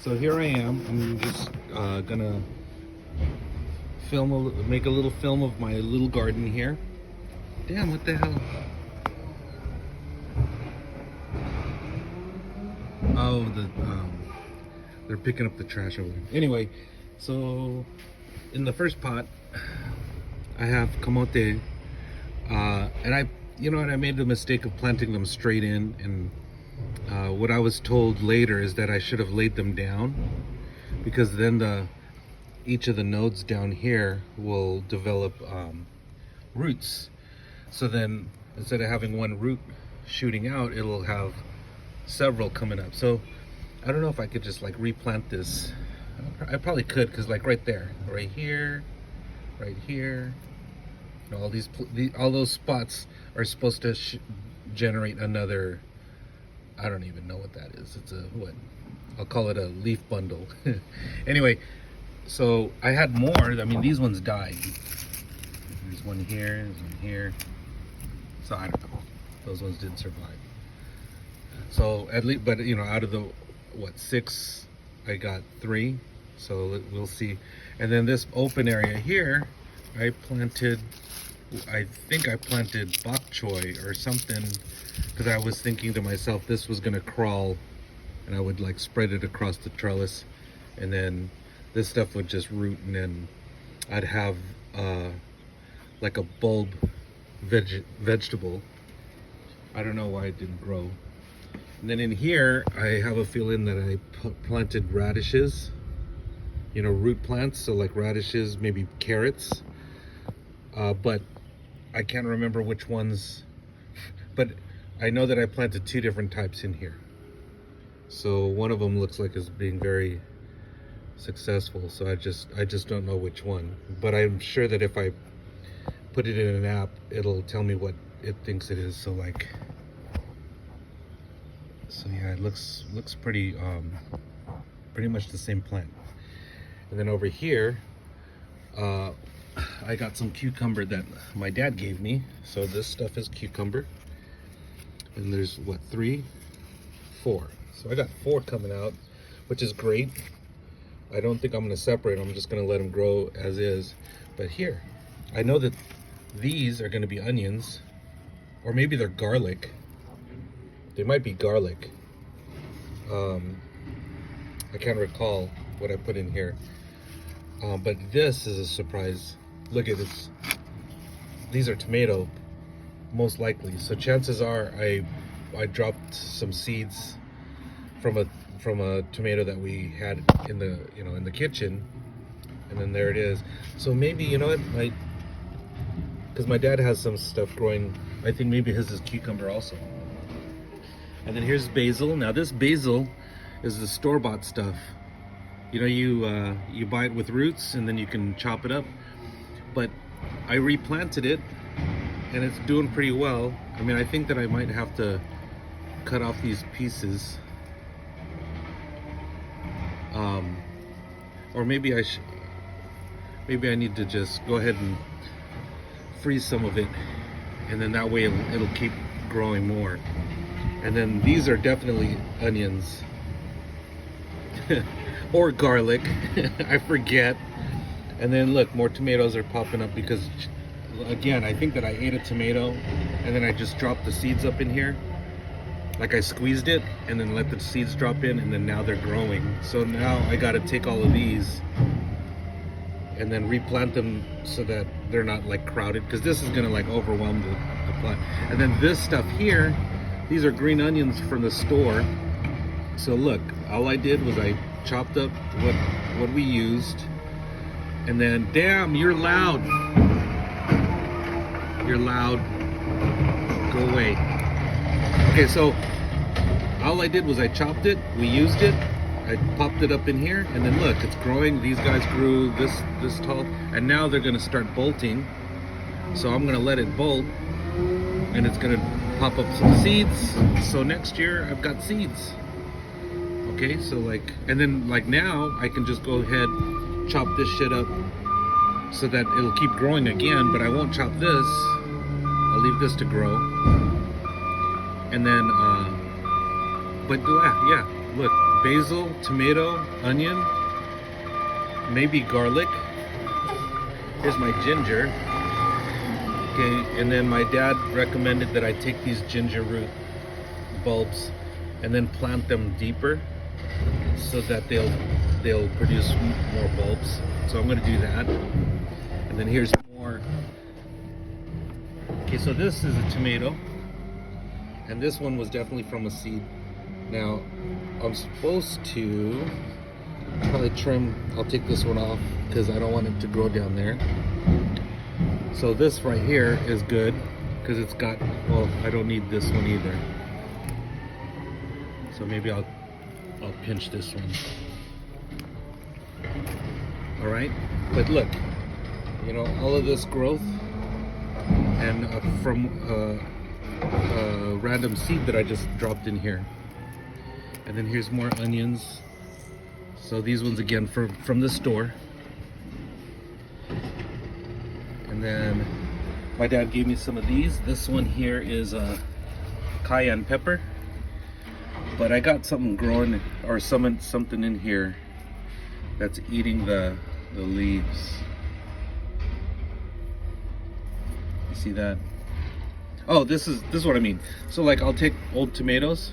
So here I am. I'm just gonna make a little film of my little garden here. Damn, what the hell? Oh, they're picking up the trash over there. Anyway, so in the first pot, I have kamote, and I made the mistake of planting them straight in, and what I was told later is that I should have laid them down, because then each of the nodes down here will develop roots. So then instead of having one root shooting out, it'll have several coming up. So I don't know if I could just like replant this. I probably could, because like right there, right here, all those spots are supposed to generate another. I don't even know what that is. It's a what? I'll call it a leaf bundle. Anyway, so I had more. I mean, these ones died. There's one here, there's one here. So I don't know. Those ones didn't survive. So at least, but out of the six, I got 3. So we'll see. And then this open area here, I think I planted bok choy or something, because I was thinking to myself this was gonna crawl, and I would like spread it across the trellis, and then this stuff would just root, and then I'd have like a bulb vegetable. I don't know why it didn't grow. And then in here, I have a feeling that I planted radishes, root plants, so like radishes, maybe carrots, but I can't remember which ones, but I know that I planted 2 different types in here. So one of them looks like it's being very successful, so I just don't know which one. But I'm sure that if I put it in an app, it'll tell me what it thinks it is. So yeah, it looks pretty much the same plant. And then over here, I got some cucumber that my dad gave me. So this stuff is cucumber. And there's 3, 4. So I got 4 coming out, which is great. I don't think I'm gonna separate them. I'm just gonna let them grow as is. But here, I know that these are gonna be onions, or maybe they're garlic. They might be garlic. I can't recall what I put in here. But this is a surprise. Look at this. These are tomato, most likely. So chances are I dropped some seeds from a tomato that we had in the kitchen, and then there it is. So maybe, because my dad has some stuff growing. I think maybe his is cucumber also. And then here's basil. Now this basil is the store-bought stuff. You buy it with roots, and then you can chop it up. But I replanted it, and it's doing pretty well. I mean, I think that I might have to cut off these pieces, or maybe I need to just go ahead and freeze some of it, and then that way it'll keep growing more. And then these are definitely onions or garlic. I forget. And then look, more tomatoes are popping up, because again, I think that I ate a tomato and then I just dropped the seeds up in here. Like I squeezed it and then let the seeds drop in, and then now they're growing. So now I got to take all of these and then replant them so that they're not like crowded, because this is gonna like overwhelm the plant. And then this stuff here, these are green onions from the store. So look, all I did was I chopped up what we used, and then, damn, you're loud. You're loud. Go away. Okay, so all I did was I chopped it, we used it, I popped it up in here, and then look, it's growing. These guys grew this tall, and now they're gonna start bolting. So I'm gonna let it bolt, and it's gonna pop up some seeds. So next year I've got seeds. Okay, so and then now I can just go ahead, chop this shit up so that it'll keep growing again, but I won't chop this. I'll leave this to grow. And then, but yeah, Look, basil, tomato, onion, maybe garlic. Here's my ginger. Okay, and then my dad recommended that I take these ginger root bulbs and then plant them deeper so that they'll produce more bulbs. So I'm going to do that. And then here's more. Okay, so this is a tomato, and this one was definitely from a seed. Now I'm supposed to probably trim. I'll take this one off because I don't want it to grow down there. So this right here is good because it's got, well, I don't need this one either. So maybe I'll pinch this one. All right, but look, you know, all of this growth and from a random seed that I just dropped in here. And then here's more onions. So these ones again from the store. And then my dad gave me some of these. This one here is a cayenne pepper. But I got something growing, or something in here that's eating the leaves. You see that? Oh, this is what I mean. So like I'll take old tomatoes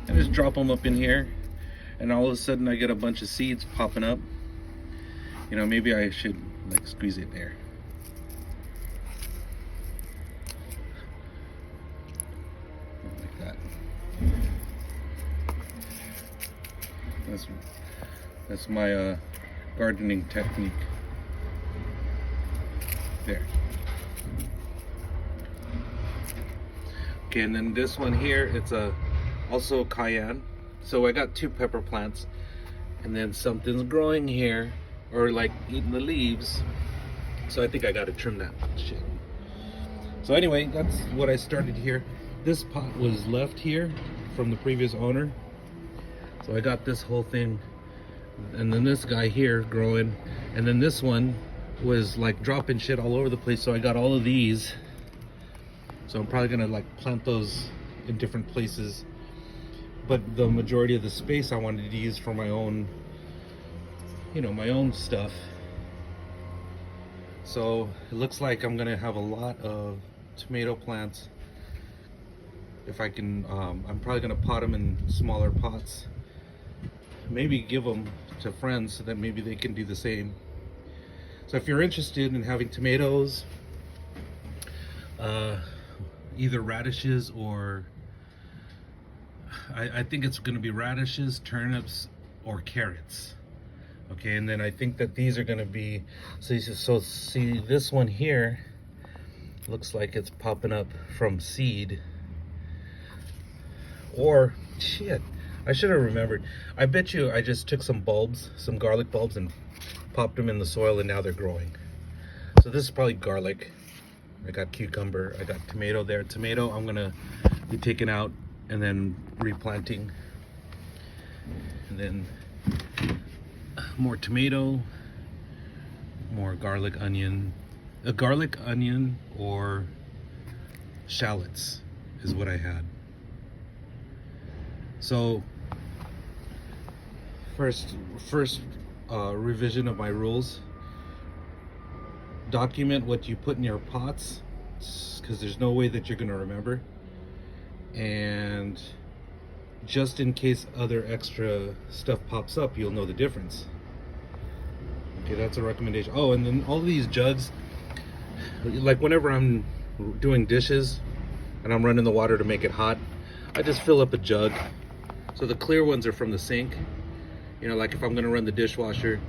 and just drop them up in here, and all of a sudden I get a bunch of seeds popping up. You know, maybe I should like squeeze it there. Like that. That's my gardening technique. There. Okay, and then this one here, it's also cayenne. So I got 2 pepper plants, and then something's growing here, or like eating the leaves. So I think I gotta trim that shit. So anyway, that's what I started here. This pot was left here from the previous owner. So I got this whole thing, and then this guy here growing, and then this one was like dropping shit all over the place. So I got all of these. So I'm probably gonna like plant those in different places. But the majority of the space I wanted to use for my own, you know, my own stuff. So it looks like I'm gonna have a lot of tomato plants. If I can, I'm probably gonna pot them in smaller pots. Maybe give them to friends so that maybe they can do the same. So if you're interested in having tomatoes, either radishes or I think it's going to be radishes, turnips, or carrots. Okay, and then I think that these are going to be, so see this one here looks like it's popping up from seed. Or shit, I should have remembered. I bet you I just took some bulbs, some garlic bulbs, and popped them in the soil, and now they're growing. So this is probably garlic. I got cucumber, I got tomato there. Tomato I'm gonna be taking out and then replanting. And then more tomato, more garlic, onion. A garlic, onion, or shallots is what I had. So first revision of my rules. Document what you put in your pots, because there's no way that you're going to remember. And just in case other extra stuff pops up, you'll know the difference. Okay, that's a recommendation. Oh, and then all these jugs, like whenever I'm doing dishes and I'm running the water to make it hot, I just fill up a jug. So the clear ones are from the sink. You know, like if I'm going to run the dishwasher,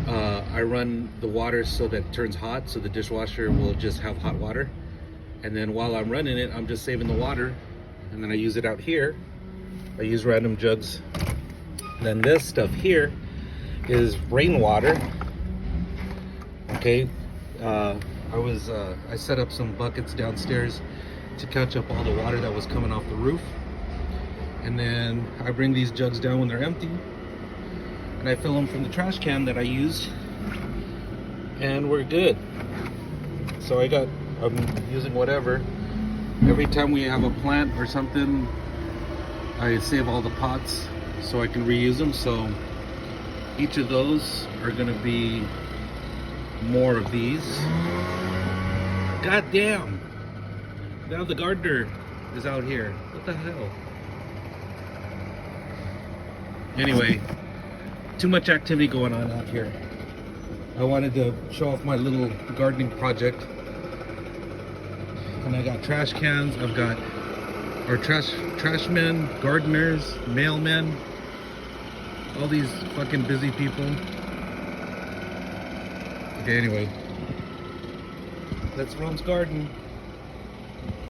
I run the water so that it turns hot, so the dishwasher will just have hot water. And then while I'm running it, I'm just saving the water, and then I use it out here. I use random jugs. Then this stuff here is rainwater. Okay, I set up some buckets downstairs to catch up all the water that was coming off the roof. And then I bring these jugs down when they're empty, and I fill them from the trash can that I used, and we're good. So I'm using whatever. Every time we have a plant or something, I save all the pots so I can reuse them. So each of those are gonna be more of these. God damn! Now the gardener is out here. What the hell? Anyway, too much activity going on out here. I wanted to show off my little gardening project. And I got trash cans, I've got our trash men, gardeners, mailmen, all these fucking busy people. Okay, anyway, that's Rome's garden.